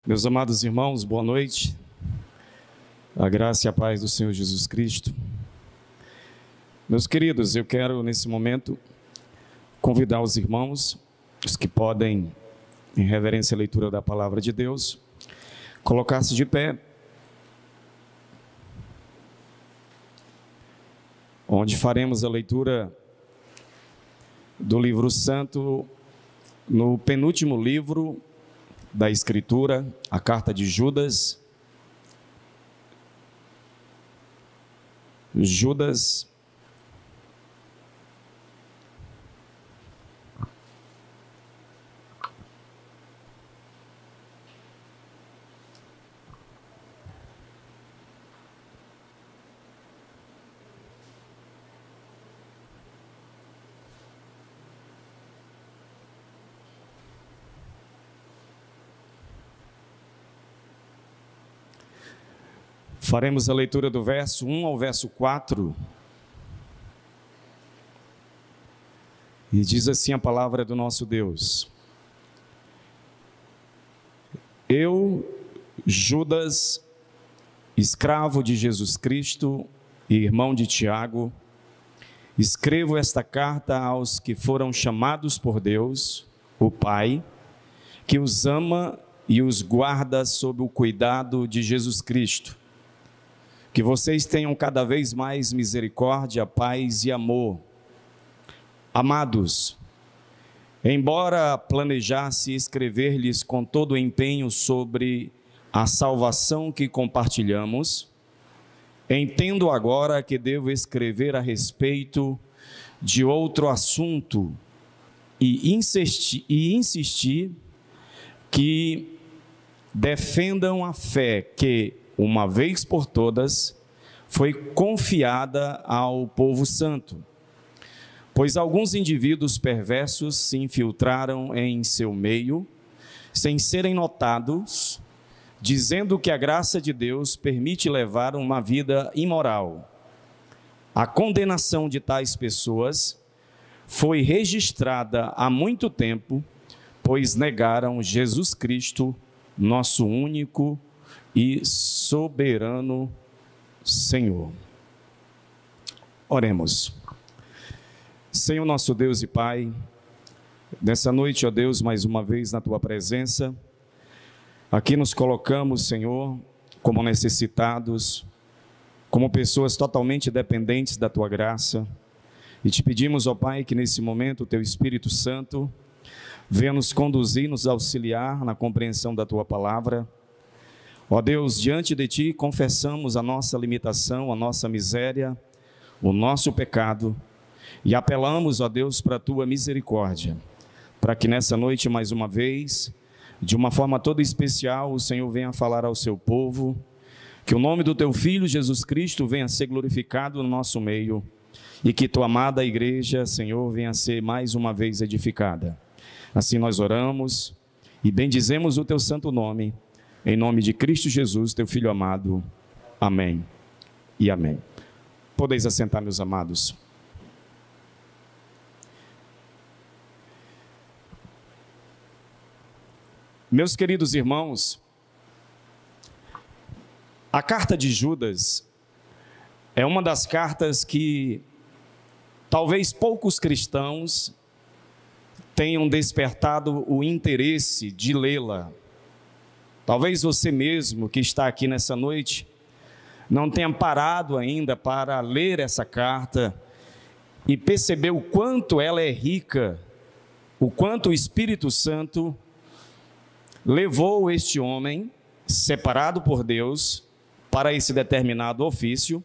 Meus amados irmãos, boa noite. A graça e a paz do Senhor Jesus Cristo. Meus queridos, eu quero nesse momento convidar os irmãos, os que podem, em reverência à leitura da palavra de Deus, colocar-se de pé, onde faremos a leitura do livro santo, no penúltimo livro da Escritura, a carta de Judas. Judas, faremos a leitura do verso 1 ao verso 4. E diz assim a palavra do nosso Deus: Eu, Judas, escravo de Jesus Cristo e irmão de Tiago, escrevo esta carta aos que foram chamados por Deus, o Pai, que os ama e os guarda sob o cuidado de Jesus Cristo. Que vocês tenham cada vez mais misericórdia, paz e amor. Amados, embora planejasse escrever-lhes com todo o empenho sobre a salvação que compartilhamos, entendo agora que devo escrever a respeito de outro assunto e insistir que defendam a fé que, uma vez por todas, foi confiada ao povo santo. Pois alguns indivíduos perversos se infiltraram em seu meio, sem serem notados, dizendo que a graça de Deus permite levar uma vida imoral. A condenação de tais pessoas foi registrada há muito tempo, pois negaram Jesus Cristo, nosso único e soberano Senhor. Oremos. Senhor nosso Deus e Pai, nessa noite, ó Deus, mais uma vez na Tua presença, aqui nos colocamos, Senhor, como necessitados, como pessoas totalmente dependentes da Tua graça, e te pedimos, ó Pai, que nesse momento o Teu Espírito Santo venha nos conduzir, nos auxiliar na compreensão da Tua palavra. Ó Deus, diante de Ti confessamos a nossa limitação, a nossa miséria, o nosso pecado, e apelamos, ó Deus, para a Tua misericórdia, para que nessa noite, mais uma vez, de uma forma toda especial, o Senhor venha falar ao Seu povo, que o nome do Teu Filho, Jesus Cristo, venha ser glorificado no nosso meio, e que Tua amada igreja, Senhor, venha ser mais uma vez edificada. Assim nós oramos e bendizemos o Teu santo nome, em nome de Cristo Jesus, Teu Filho amado. Amém e amém. Podeis assentar, meus amados. Meus queridos irmãos, a carta de Judas é uma das cartas que talvez poucos cristãos tenham despertado o interesse de lê-la. Talvez você mesmo que está aqui nessa noite não tenha parado ainda para ler essa carta e perceber o quanto ela é rica, o quanto o Espírito Santo levou este homem, separado por Deus, para esse determinado ofício,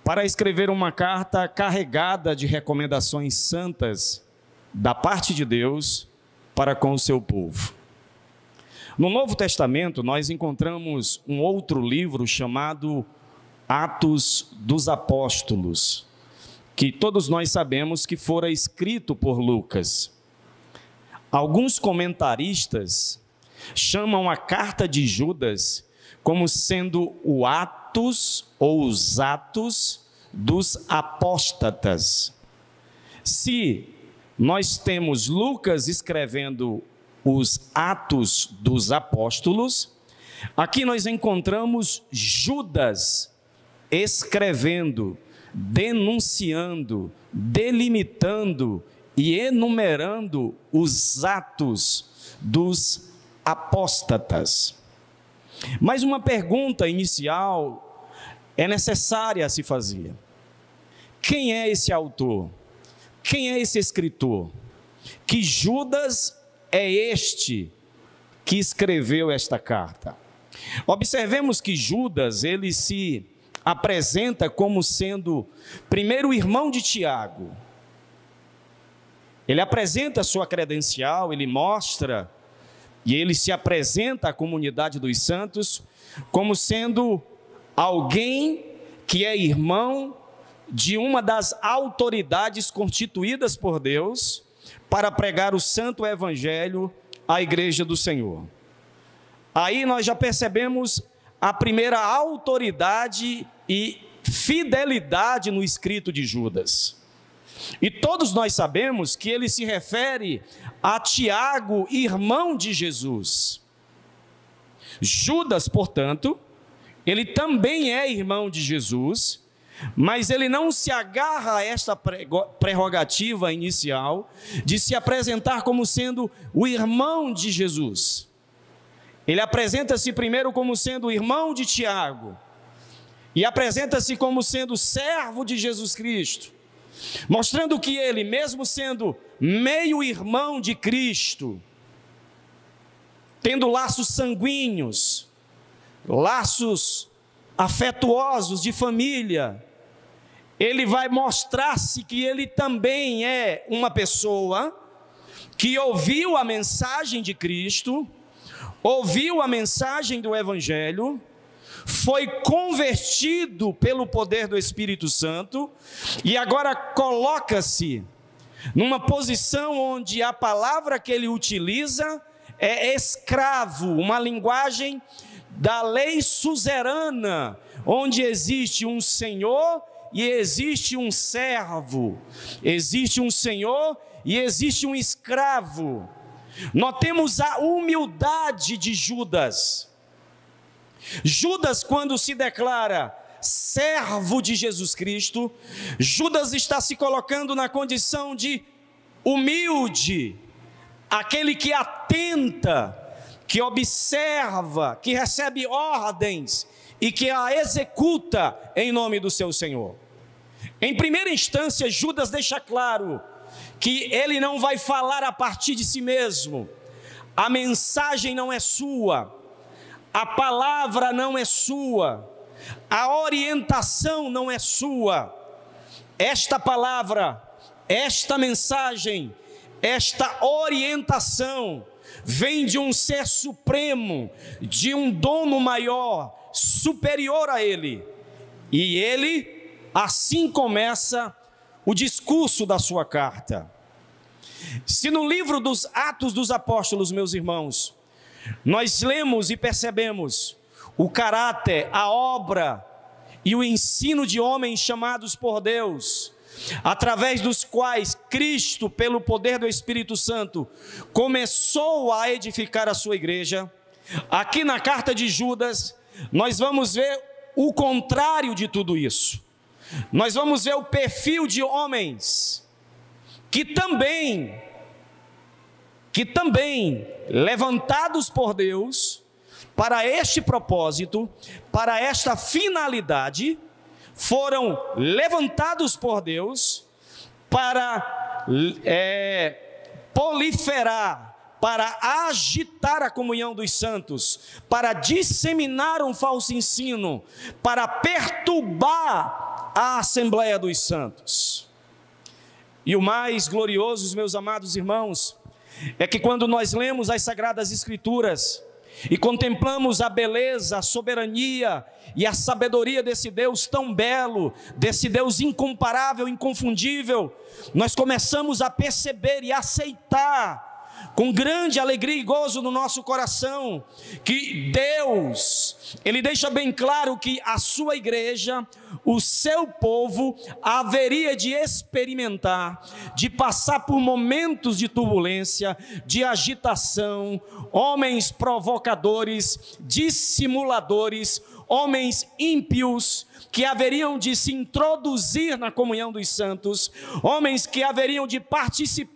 para escrever uma carta carregada de recomendações santas da parte de Deus para com o seu povo. No Novo Testamento, nós encontramos um outro livro chamado Atos dos Apóstolos, que todos nós sabemos que fora escrito por Lucas. Alguns comentaristas chamam a carta de Judas como sendo o Atos ou os Atos dos Apóstatas. Se nós temos Lucas escrevendo os Atos dos Apóstolos, aqui nós encontramos Judas escrevendo, denunciando, delimitando e enumerando os atos dos apóstatas. Mas uma pergunta inicial é necessária a se fazer: quem é esse autor? Quem é esse escritor? Que Judas é este que escreveu esta carta? Observemos que Judas, ele se apresenta como sendo primeiro irmão de Tiago. Ele apresenta a sua credencial, ele mostra e ele se apresenta à comunidade dos santos como sendo alguém que é irmão de uma das autoridades constituídas por Deus para pregar o santo evangelho à igreja do Senhor. Aí nós já percebemos a primeira autoridade e fidelidade no escrito de Judas. E todos nós sabemos que ele se refere a Tiago, irmão de Jesus. Judas, portanto, ele também é irmão de Jesus, mas ele não se agarra a esta prerrogativa inicial de se apresentar como sendo o irmão de Jesus. Ele apresenta-se primeiro como sendo o irmão de Tiago, e apresenta-se como sendo servo de Jesus Cristo, mostrando que ele, mesmo sendo meio-irmão de Cristo, tendo laços sanguíneos, laços afetuosos de família, ele vai mostrar-se que ele também é uma pessoa que ouviu a mensagem de Cristo, ouviu a mensagem do Evangelho, foi convertido pelo poder do Espírito Santo e agora coloca-se numa posição onde a palavra que ele utiliza é escravo, uma linguagem da lei suzerana, onde existe um senhor e existe um servo, existe um senhor e existe um escravo. Notemos a humildade de Judas. Judas, quando se declara servo de Jesus Cristo, Judas está se colocando na condição de humilde, aquele que atenta, que observa, que recebe ordens e que a executa em nome do seu Senhor. Em primeira instância, Judas deixa claro que ele não vai falar a partir de si mesmo, a mensagem não é sua, a palavra não é sua, a orientação não é sua. Esta palavra, esta mensagem, esta orientação vem de um ser supremo, de um dono maior, superior a ele. E ele, assim começa o discurso da sua carta. Se no livro dos Atos dos Apóstolos, meus irmãos, nós lemos e percebemos o caráter, a obra e o ensino de homens chamados por Deus, através dos quais Cristo, pelo poder do Espírito Santo, começou a edificar a sua igreja, aqui na carta de Judas, nós vamos ver o contrário de tudo isso. Nós vamos ver o perfil de homens que também, levantados por Deus, para este propósito, para esta finalidade, foram levantados por Deus para proliferar, para agitar a comunhão dos santos, para disseminar um falso ensino, para perturbar a Assembleia dos Santos. E o mais glorioso, meus amados irmãos, é que quando nós lemos as Sagradas Escrituras e contemplamos a beleza, a soberania e a sabedoria desse Deus tão belo, desse Deus incomparável, inconfundível, nós começamos a perceber e aceitar com grande alegria e gozo no nosso coração, que Deus, Ele deixa bem claro que a sua igreja, o seu povo, haveria de experimentar, de passar por momentos de turbulência, de agitação, homens provocadores, dissimuladores, homens ímpios, que haveriam de se introduzir na comunhão dos santos, homens que haveriam de participar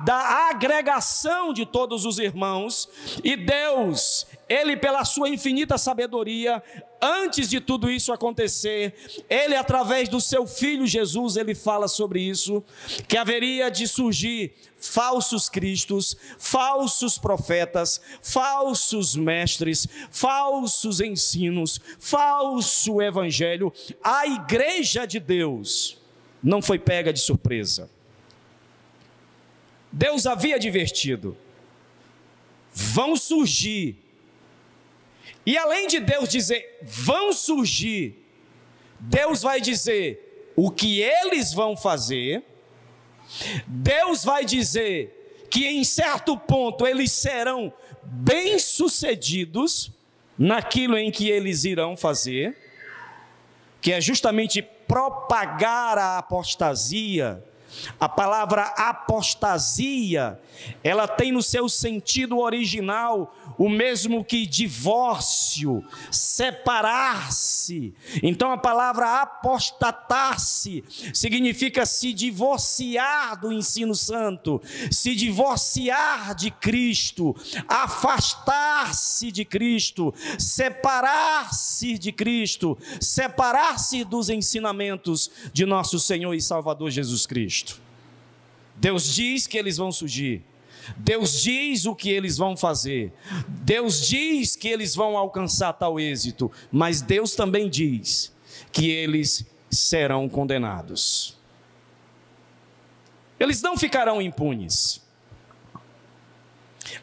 da agregação de todos os irmãos, e Deus, Ele pela sua infinita sabedoria, antes de tudo isso acontecer, Ele através do seu Filho Jesus, Ele fala sobre isso, que haveria de surgir falsos cristos, falsos profetas, falsos mestres, falsos ensinos, falso evangelho. A igreja de Deus não foi pega de surpresa. Deus havia advertido, vão surgir, e além de Deus dizer, vão surgir, Deus vai dizer o que eles vão fazer. Deus vai dizer que em certo ponto eles serão bem-sucedidos naquilo em que eles irão fazer, que é justamente propagar a apostasia. A palavra apostasia, ela tem no seu sentido original o mesmo que divórcio, separar-se. Então a palavra apostatar-se significa se divorciar do ensino santo, se divorciar de Cristo, afastar-se de Cristo, separar-se de Cristo, separar-se dos ensinamentos de nosso Senhor e Salvador Jesus Cristo. Deus diz que eles vão surgir, Deus diz o que eles vão fazer, Deus diz que eles vão alcançar tal êxito, mas Deus também diz que eles serão condenados. Eles não ficarão impunes.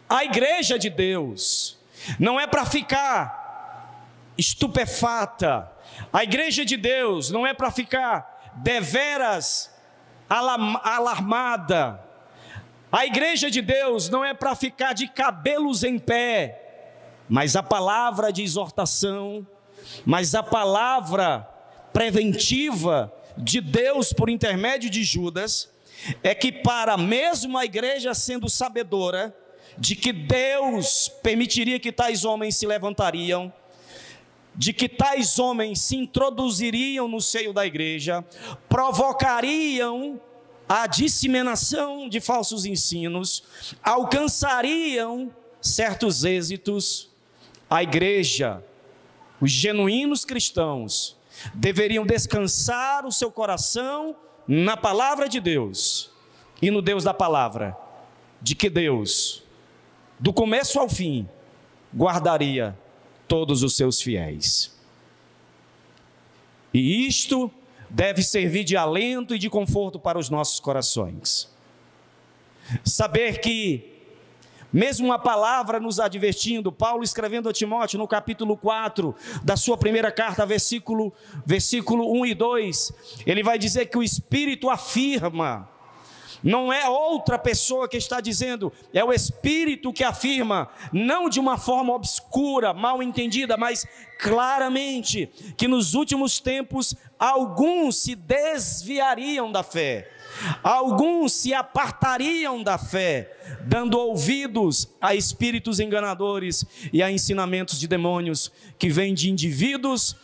A igreja de Deus não é para ficar estupefata, a igreja de Deus não é para ficar deveras alarmada. A igreja de Deus não é para ficar de cabelos em pé, mas a palavra de exortação, mas a palavra preventiva de Deus por intermédio de Judas, é que para mesmo a igreja sendo sabedora de que Deus permitiria que tais homens se levantariam, de que tais homens se introduziriam no seio da igreja, provocariam a disseminação de falsos ensinos, alcançariam certos êxitos, a igreja, os genuínos cristãos, deveriam descansar o seu coração na palavra de Deus e no Deus da palavra, de que Deus, do começo ao fim, guardaria todos os seus fiéis. E isto deve servir de alento e de conforto para os nossos corações. Saber que, mesmo a palavra nos advertindo, Paulo escrevendo a Timóteo no capítulo 4 da sua primeira carta, versículo 1 e 2, ele vai dizer que o Espírito afirma, não é outra pessoa que está dizendo, é o Espírito que afirma, não de uma forma obscura, mal entendida, mas claramente, que nos últimos tempos alguns se desviariam da fé, alguns se apartariam da fé, dando ouvidos a espíritos enganadores e a ensinamentos de demônios que vêm de indivíduos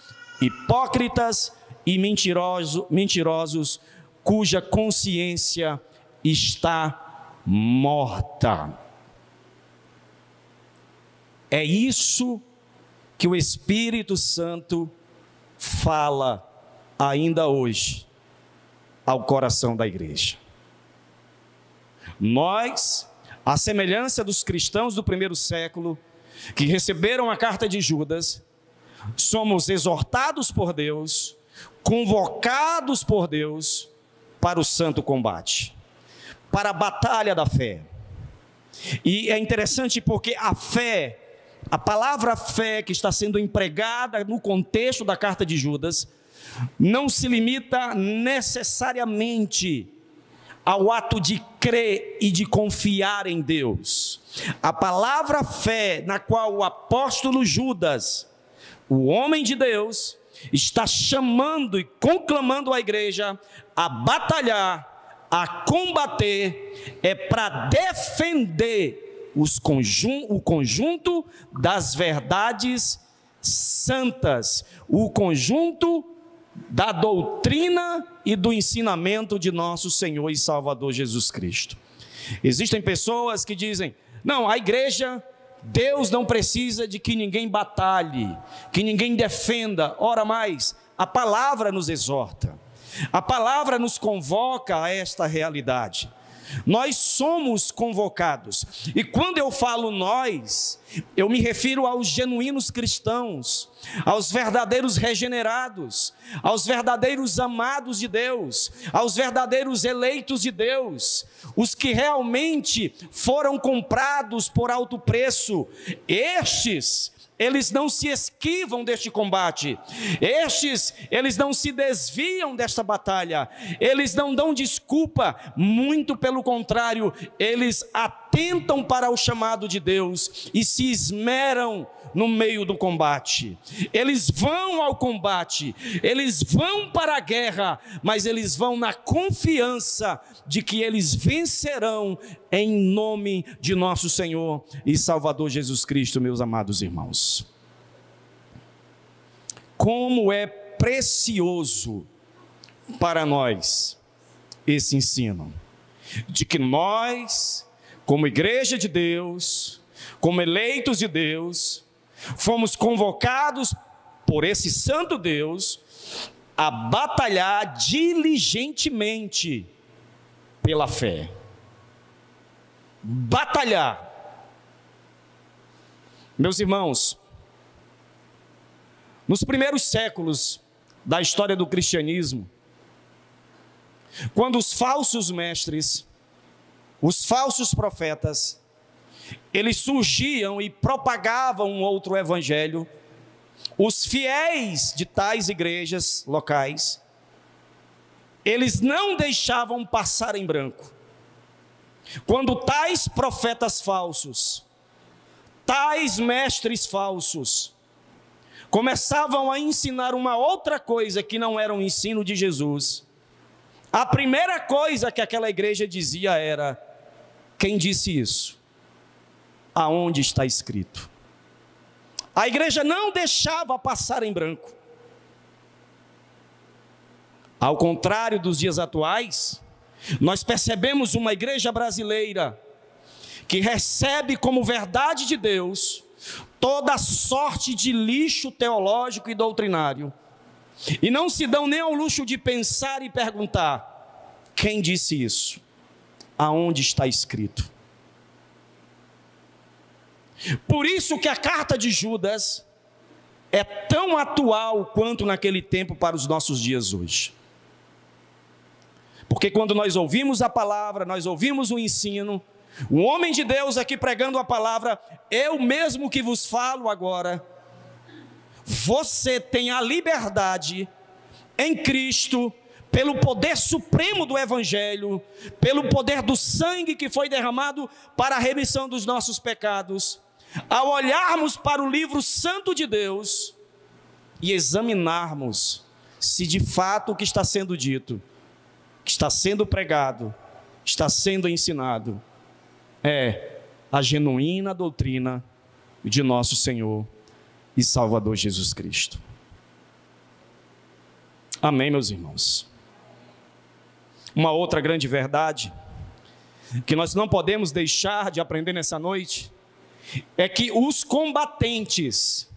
hipócritas e mentirosos, cuja consciência está morta. É isso que o Espírito Santo fala ainda hoje ao coração da igreja. Nós, à semelhança dos cristãos do primeiro século, que receberam a carta de Judas, somos exortados por Deus, convocados por Deus para o santo combate, para a batalha da fé. E é interessante porque a fé, a palavra fé que está sendo empregada no contexto da carta de Judas, não se limita necessariamente ao ato de crer e de confiar em Deus. A palavra fé, na qual o apóstolo Judas, o homem de Deus, está chamando e conclamando a igreja a batalhar, a combater, é para defender o conjunto das verdades santas, o conjunto da doutrina e do ensinamento de nosso Senhor e Salvador Jesus Cristo. Existem pessoas que dizem: não, a igreja, Deus não precisa de que ninguém batalhe, que ninguém defenda. Ora mais, a palavra nos exorta, a palavra nos convoca a esta realidade. Nós somos convocados, e quando eu falo nós, eu me refiro aos genuínos cristãos, aos verdadeiros regenerados, aos verdadeiros amados de Deus, aos verdadeiros eleitos de Deus, os que realmente foram comprados por alto preço. Estes, eles não se esquivam deste combate, eles não se desviam desta batalha, eles não dão desculpa, muito pelo contrário, eles atentam para o chamado de Deus e se esmeram no meio do combate. Eles vão ao combate, eles vão para a guerra, mas eles vão na confiança de que eles vencerão em nome de nosso Senhor e Salvador Jesus Cristo, meus amados irmãos. Como é precioso para nós esse ensino, de que nós, como igreja de Deus, como eleitos de Deus, fomos convocados por esse santo Deus a batalhar diligentemente pela fé. Batalhar. Meus irmãos, nos primeiros séculos da história do cristianismo, quando os falsos mestres, os falsos profetas, eles surgiam e propagavam um outro evangelho, os fiéis de tais igrejas locais, eles não deixavam passar em branco. Quando tais profetas falsos, tais mestres falsos, começavam a ensinar uma outra coisa que não era o ensino de Jesus, a primeira coisa que aquela igreja dizia era: quem disse isso? Aonde está escrito? A igreja não deixava passar em branco. Ao contrário dos dias atuais, nós percebemos uma igreja brasileira que recebe como verdade de Deus toda sorte de lixo teológico e doutrinário, e não se dão nem ao luxo de pensar e perguntar: quem disse isso? Aonde está escrito? Por isso que a carta de Judas é tão atual quanto naquele tempo para os nossos dias hoje. Porque quando nós ouvimos a palavra, nós ouvimos o ensino, o homem de Deus aqui pregando a palavra, eu mesmo que vos falo agora, você tem a liberdade em Cristo, pelo poder supremo do Evangelho, pelo poder do sangue que foi derramado para a remissão dos nossos pecados, ao olharmos para o livro santo de Deus e examinarmos se de fato o que está sendo dito, que está sendo pregado, está sendo ensinado, é a genuína doutrina de nosso Senhor e Salvador Jesus Cristo. Amém, meus irmãos? Uma outra grande verdade que nós não podemos deixar de aprender nessa noite é que os combatentes,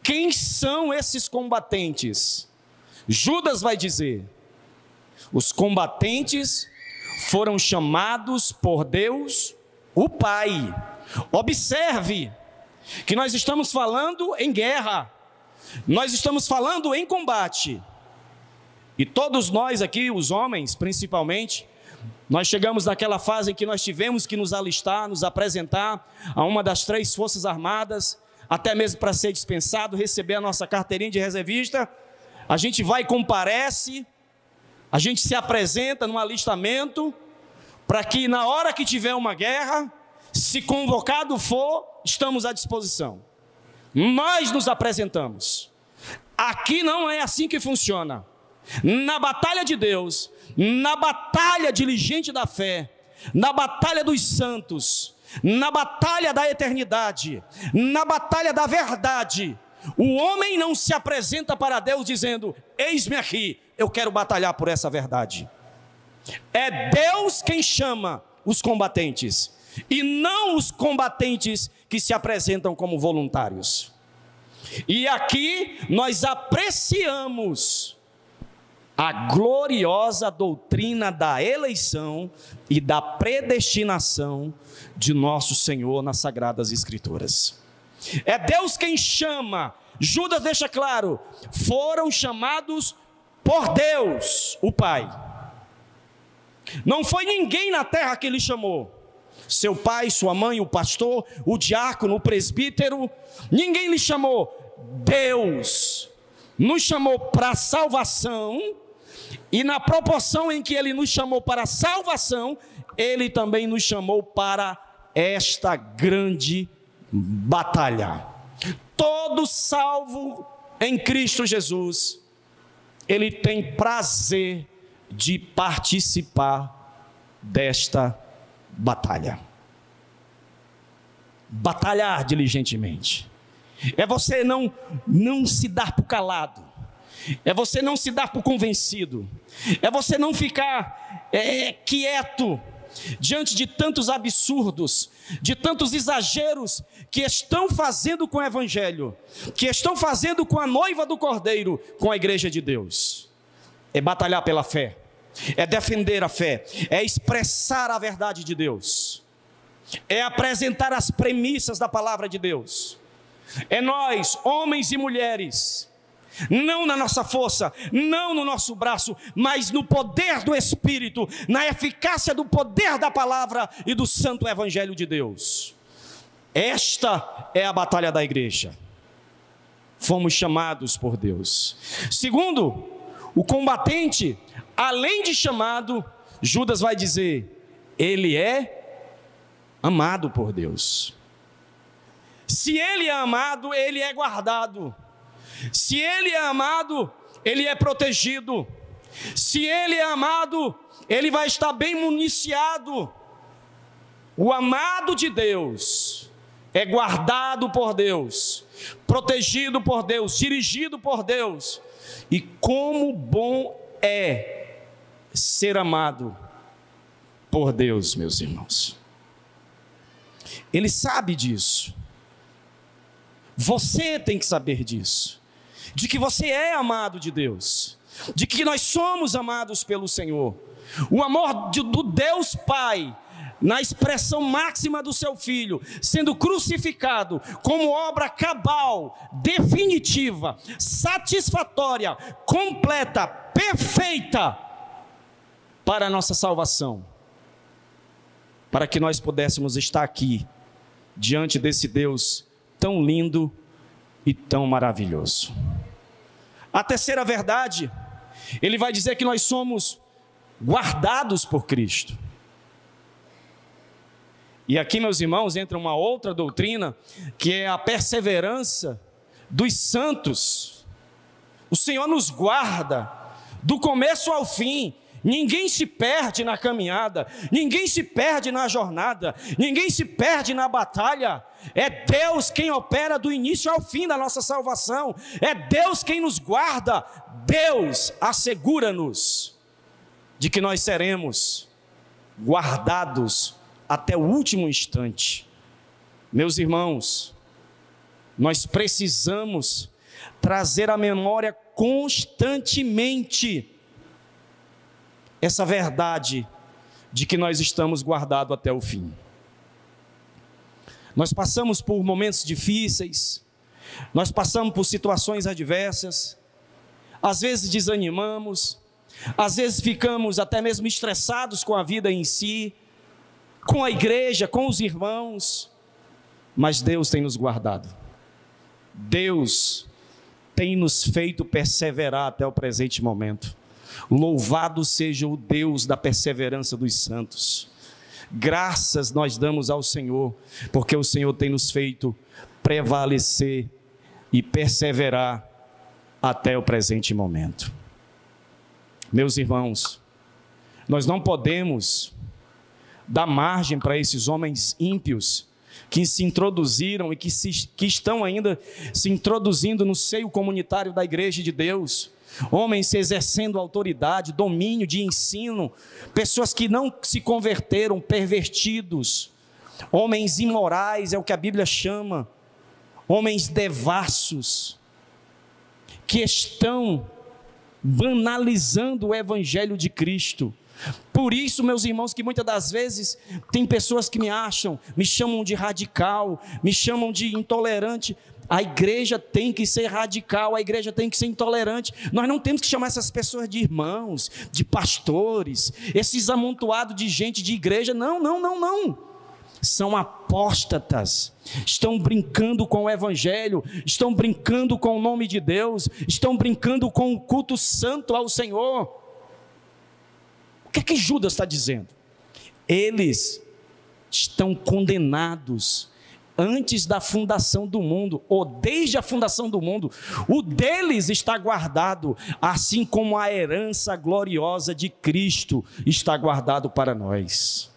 quem são esses combatentes? Judas vai dizer: os combatentes foram chamados por Deus, o Pai. Observe que nós estamos falando em guerra, nós estamos falando em combate. E todos nós aqui, os homens principalmente, nós chegamos naquela fase em que nós tivemos que nos alistar, nos apresentar a uma das 3 forças armadas, até mesmo para ser dispensado, receber a nossa carteirinha de reservista. A gente vai e comparece, a gente se apresenta no alistamento, para que na hora que tiver uma guerra, se convocado for, estamos à disposição. Nós nos apresentamos. Aqui não é assim que funciona. Na batalha de Deus, na batalha diligente da fé, na batalha dos santos, na batalha da eternidade, na batalha da verdade, o homem não se apresenta para Deus dizendo: eis-me aqui, eu quero batalhar por essa verdade. É Deus quem chama os combatentes, e não os combatentes que se apresentam como voluntários. E aqui nós apreciamos a gloriosa doutrina da eleição e da predestinação de nosso Senhor nas Sagradas Escrituras. É Deus quem chama. Judas deixa claro: foram chamados por Deus, o Pai. Não foi ninguém na terra que ele chamou. Seu pai, sua mãe, o pastor, o diácono, o presbítero, ninguém lhe chamou. Deus nos chamou para a salvação, e na proporção em que ele nos chamou para a salvação, ele também nos chamou para esta grande batalha. Todo salvo em Cristo Jesus, ele tem prazer de participar desta batalha. Batalhar diligentemente é você não se dar por calado, é você não se dar por convencido, é você não ficar quieto diante de tantos absurdos, de tantos exageros que estão fazendo com o Evangelho, que estão fazendo com a noiva do Cordeiro, com a igreja de Deus. É batalhar pela fé, é defender a fé, é expressar a verdade de Deus, é apresentar as premissas da palavra de Deus. É nós, homens e mulheres, não na nossa força, não no nosso braço, mas no poder do Espírito, na eficácia do poder da palavra e do santo Evangelho de Deus. Esta é a batalha da igreja. Fomos chamados por Deus. Segundo, o combatente, além de chamado, Judas vai dizer, ele é amado por Deus. Se ele é amado, ele é guardado. Se ele é amado, ele é protegido. Se ele é amado, ele vai estar bem municiado. O amado de Deus é guardado por Deus, protegido por Deus, dirigido por Deus. E como bom é ser amado por Deus, meus irmãos. Ele sabe disso. Você tem que saber disso, de que você é amado de Deus, de que nós somos amados pelo Senhor. O amor do Deus Pai, na expressão máxima do seu Filho, sendo crucificado como obra cabal, definitiva, satisfatória, completa, perfeita, para a nossa salvação, para que nós pudéssemos estar aqui, diante desse Deus tão lindo e tão maravilhoso. A terceira verdade, ele vai dizer que nós somos guardados por Cristo. E aqui, meus irmãos, entra uma outra doutrina, que é a perseverança dos santos. O Senhor nos guarda do começo ao fim. Ninguém se perde na caminhada, ninguém se perde na jornada, ninguém se perde na batalha. É Deus quem opera do início ao fim da nossa salvação, é Deus quem nos guarda. Deus assegura-nos de que nós seremos guardados até o último instante. Meus irmãos, nós precisamos trazer à memória constantemente essa verdade de que nós estamos guardados até o fim. Nós passamos por momentos difíceis, nós passamos por situações adversas, às vezes desanimamos, às vezes ficamos até mesmo estressados com a vida em si, com a igreja, com os irmãos, mas Deus tem nos guardado. Deus tem nos feito perseverar até o presente momento. Louvado seja o Deus da perseverança dos santos. Graças nós damos ao Senhor, porque o Senhor tem nos feito prevalecer e perseverar até o presente momento. Meus irmãos, nós não podemos dar margem para esses homens ímpios que se introduziram e que estão ainda se introduzindo no seio comunitário da Igreja de Deus. Homens exercendo autoridade, domínio de ensino, pessoas que não se converteram, pervertidos, homens imorais, é o que a Bíblia chama, homens devassos, que estão banalizando o Evangelho de Cristo. Por isso, meus irmãos, que muitas das vezes tem pessoas que me chamam de radical, me chamam de intolerante. A igreja tem que ser radical, a igreja tem que ser intolerante. Nós não temos que chamar essas pessoas de irmãos, de pastores, esses amontoados de gente de igreja. Não. São apóstatas, estão brincando com o Evangelho, estão brincando com o nome de Deus, estão brincando com o culto santo ao Senhor. O que é que Judas está dizendo? Eles estão condenados antes da fundação do mundo, ou desde a fundação do mundo. O deles está guardado, assim como a herança gloriosa de Cristo está guardado para nós.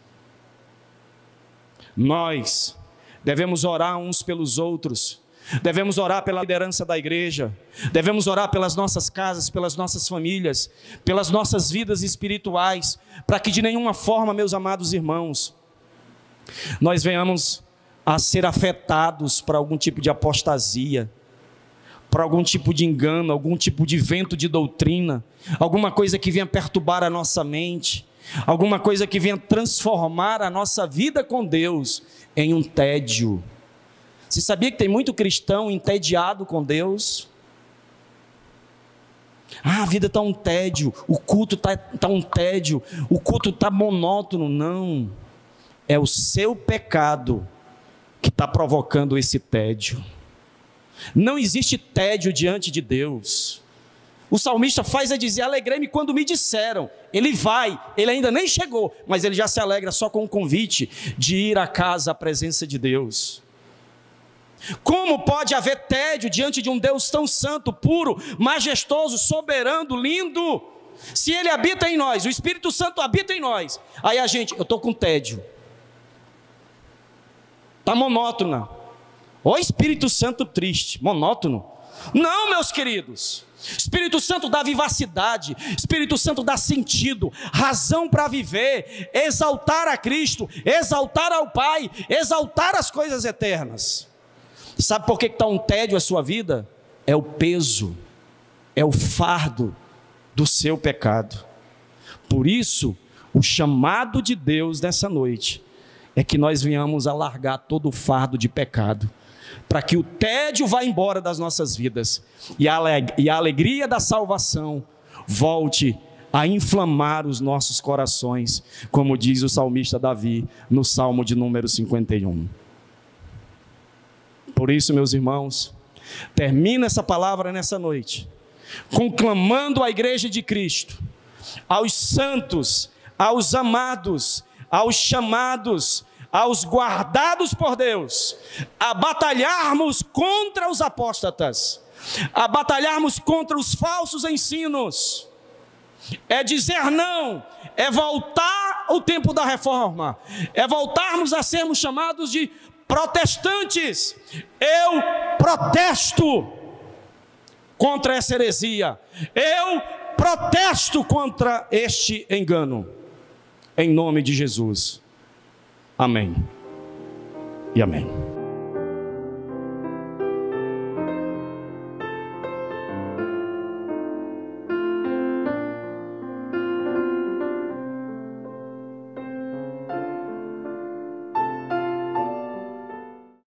Nós devemos orar uns pelos outros, devemos orar pela liderança da igreja, devemos orar pelas nossas casas, pelas nossas famílias, pelas nossas vidas espirituais, para que de nenhuma forma, meus amados irmãos, nós venhamos a ser afetados por algum tipo de apostasia, por algum tipo de engano, algum tipo de vento de doutrina, alguma coisa que venha perturbar a nossa mente, alguma coisa que venha transformar a nossa vida com Deus em um tédio. Você sabia que tem muito cristão entediado com Deus? A vida está um tédio, o culto está um tédio, o culto está monótono. Não, é o seu pecado que está provocando esse tédio. Não existe tédio diante de Deus. O salmista faz a dizer: alegrei-me quando me disseram. Ele ainda nem chegou, mas ele já se alegra só com o convite de ir à casa, à presença de Deus. Como pode haver tédio diante de um Deus tão santo, puro, majestoso, soberano, lindo? Se Ele habita em nós, o Espírito Santo habita em nós. Aí eu estou com tédio. Está monótona. Ó Espírito Santo triste, monótono. Não, meus queridos. Espírito Santo dá vivacidade, Espírito Santo dá sentido, razão para viver, exaltar a Cristo, exaltar ao Pai, exaltar as coisas eternas. Sabe por que está um tédio a sua vida? É o peso, é o fardo do seu pecado. Por isso, o chamado de Deus nessa noite é que nós venhamos a largar todo o fardo de pecado, para que o tédio vá embora das nossas vidas e a alegria da salvação volte a inflamar os nossos corações, como diz o salmista Davi no Salmo de número 51. Por isso, meus irmãos, termina essa palavra nessa noite, conclamando à igreja de Cristo, aos santos, aos amados, aos chamados, aos guardados por Deus, a batalharmos contra os apóstatas, a batalharmos contra os falsos ensinos, é dizer não, é voltar ao tempo da reforma, é voltarmos a sermos chamados de protestantes. Eu protesto contra essa heresia, eu protesto contra este engano, em nome de Jesus. Amém e amém.